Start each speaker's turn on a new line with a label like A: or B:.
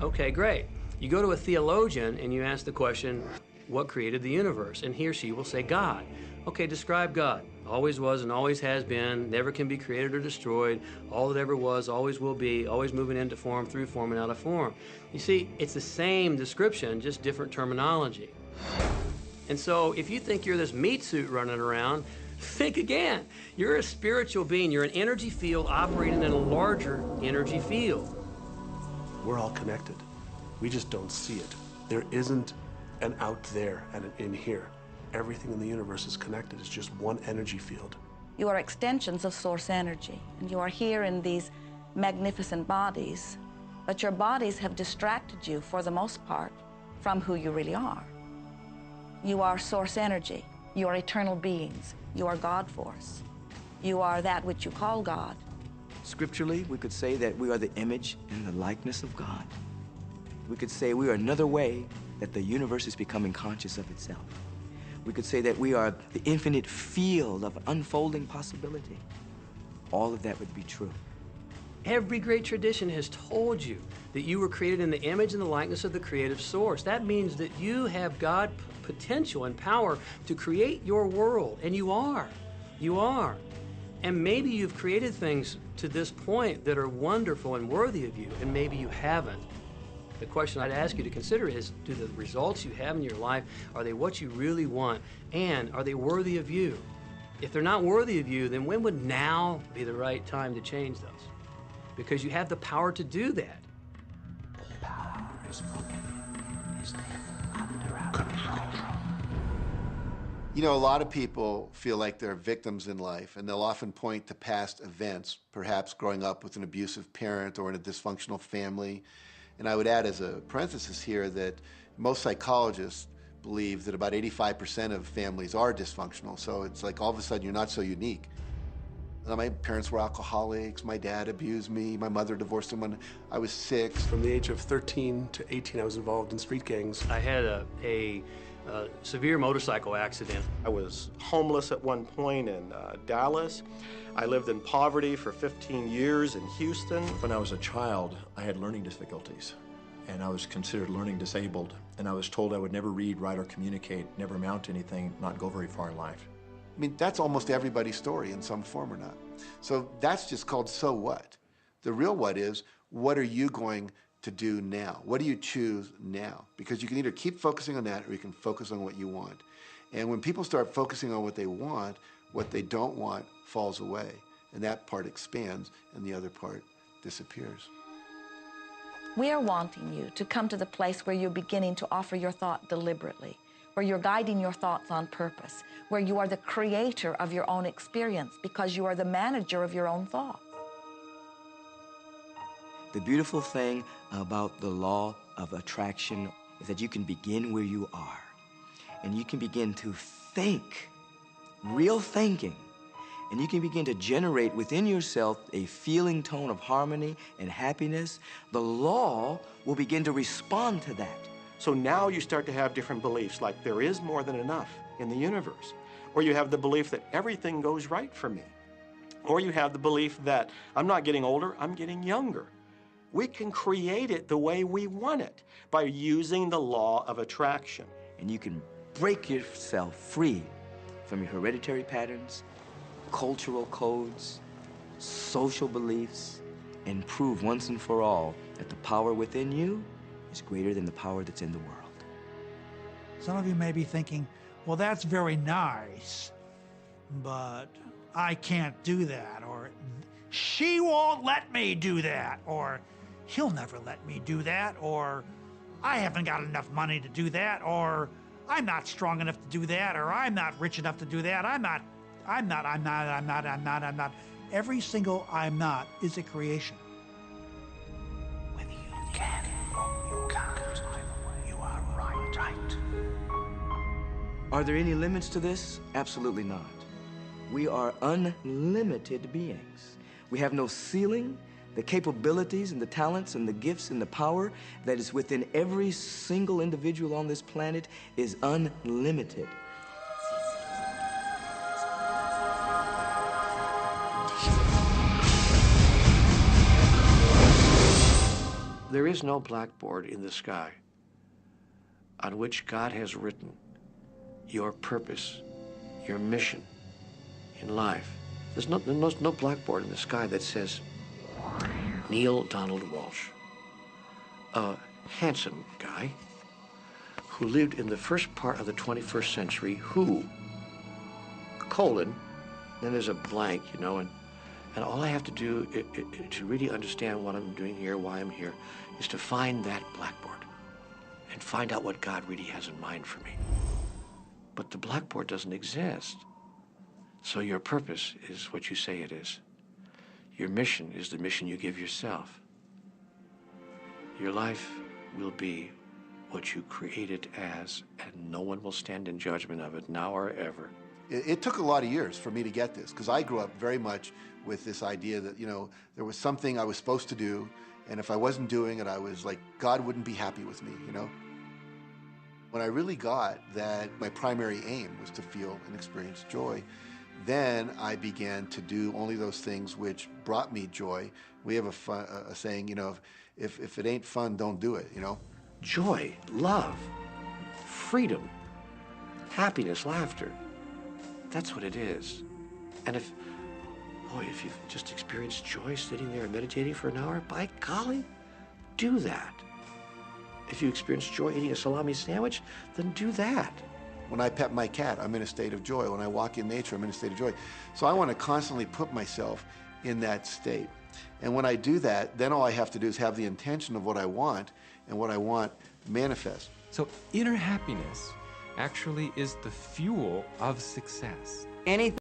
A: Okay, great. You go to a theologian and you ask the question, what created the universe? And he or she will say, God. Okay, describe God. Always was and always has been, never can be created or destroyed, all that ever was, always will be, always moving into form, through form, and out of form. You see, it's the same description, just different terminology. And so if you think you're this meat suit running around, think again. You're a spiritual being. You're an energy field operating in a larger energy field.
B: We're all connected. We just don't see it. There isn't an out there and an in here. Everything in the universe is connected. It's just one energy field.
C: You are extensions of source energy, and you are here in these magnificent bodies, but your bodies have distracted you, for the most part, from who you really are. You are source energy. You are eternal beings. You are God force. You are that which you call God.
D: Scripturally, we could say that we are the image and the likeness of God. We could say we are another way that the universe is becoming conscious of itself. We could say that we are the infinite field of unfolding possibility. All of that would be true.
A: Every great tradition has told you that you were created in the image and the likeness of the creative source. That means that you have God potential and power to create your world, and you are. You are. And maybe you've created things to this point that are wonderful and worthy of you, and maybe you haven't. The question I'd ask you to consider is, do the results you have in your life, are they what you really want? And are they worthy of you? If they're not worthy of you, then when would now be the right time to change those? Because you have the power to do that.
E: The power is broken. Is under our control.
F: You know, a lot of people feel like they're victims in life, and they'll often point to past events, perhaps growing up with an abusive parent or in a dysfunctional family. And I would add as a parenthesis here that most psychologists believe that about 85% of families are dysfunctional. So it's like all of a sudden you're not so unique. My parents were alcoholics, my dad abused me, my mother divorced him when I was 6.
B: From the age of 13 to 18, I was involved in street gangs.
A: I had a severe motorcycle accident.
G: I was homeless at one point in Dallas. I lived in poverty for 15 years in Houston.
H: When I was a child, I had learning difficulties, and I was considered learning disabled, and I was told I would never read, write, or communicate, never amount to anything, not go very far in life.
F: I mean, that's almost everybody's story in some form or not. So that's just called so what. The real what is, what are you going to do now? What do you choose now? Because you can either keep focusing on that or you can focus on what you want. And when people start focusing on what they want, what they don't want falls away. And that part expands and the other part disappears.
C: We are wanting you to come to the place where you're beginning to offer your thought deliberately, where you're guiding your thoughts on purpose, where you are the creator of your own experience because you are the manager of your own thoughts.
D: The beautiful thing about the law of attraction is that you can begin where you are, and you can begin to think, real thinking, and you can begin to generate within yourself a feeling tone of harmony and happiness. The law will begin to respond to that.
G: So now you start to have different beliefs, like there is more than enough in the universe. Or you have the belief that everything goes right for me. Or you have the belief that I'm not getting older, I'm getting younger. We can create it the way we want it by using the law of attraction.
D: And you can break yourself free from your hereditary patterns, cultural codes, social beliefs, and prove once and for all that the power within you is greater than the power that's in the world.
I: Some of you may be thinking, well, that's very nice, but I can't do that, or she won't let me do that, or he'll never let me do that, or I haven't got enough money to do that, or I'm not strong enough to do that, or I'm not rich enough to do that, I'm not. Every single I'm not is a creation.
E: Whether you can or you can't, you are right.
D: Are there any limits to this? Absolutely not. We are unlimited beings. We have no ceiling. The capabilities and the talents and the gifts and the power that is within every single individual on this planet is unlimited.
E: There is no blackboard in the sky on which God has written your purpose, your mission in life. There's no blackboard in the sky that says Neil Donald Walsh, a handsome guy who lived in the first part of the 21st century, who, colon, then there's a blank, you know, and all I have to do to really understand what I'm doing here, why I'm here, is to find that blackboard and find out what God really has in mind for me. But the blackboard doesn't exist. So your purpose is what you say it is. Your mission is the mission you give yourself. Your life will be what you create it as, and no one will stand in judgment of it now or ever.
F: It took a lot of years for me to get this, because I grew up very much with this idea that, you know, there was something I was supposed to do, and if I wasn't doing it, I was like, God wouldn't be happy with me, you know? When I really got that my primary aim was to feel and experience joy, then I began to do only those things which brought me joy. We have a saying, you know, if it ain't fun, don't do it, you know?
E: Joy, love, freedom, happiness, laughter. That's what it is. And if you've just experienced joy sitting there and meditating for an hour, by golly, do that. If you experience joy eating a salami sandwich, then do that.
F: When I pet my cat, I'm in a state of joy. When I walk in nature, I'm in a state of joy. So I want to constantly put myself in that state. And when I do that, then all I have to do is have the intention of what I want, and what I want manifest.
J: So inner happiness actually is the fuel of success.
K: Anything